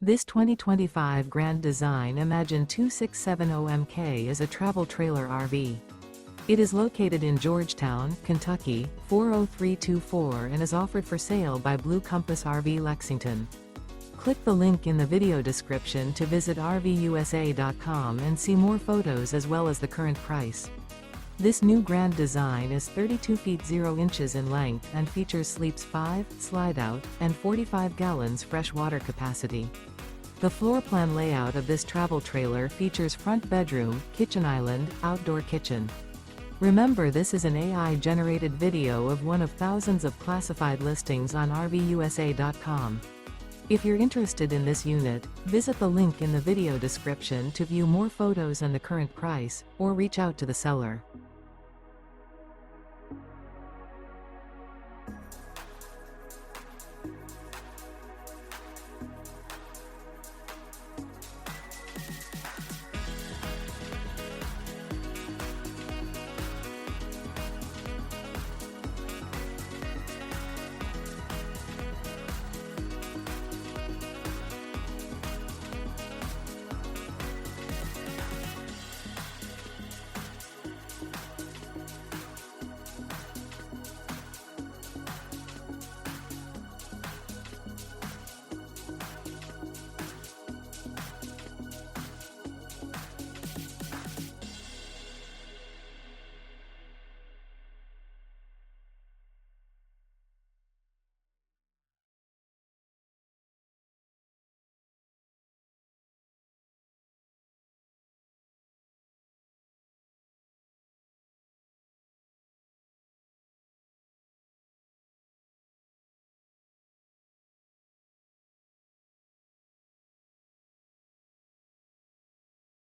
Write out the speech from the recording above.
This 2025 Grand Design Imagine 2670MK is a travel trailer RV. It is located in Georgetown, Kentucky, 40324 and is offered for sale by Blue Compass RV Lexington. Click the link in the video description to visit RVUSA.com and see more photos as well as the current price. This new Grand Design is 32 feet 0 inches in length and features sleeps 5, Slideout, and 45 gallons fresh water capacity. The floor plan layout of this travel trailer features front bedroom, kitchen island, outdoor kitchen. Remember, this is an AI-generated video of one of thousands of classified listings on RVUSA.com. If you're interested in this unit, visit the link in the video description to view more photos and the current price, or reach out to the seller.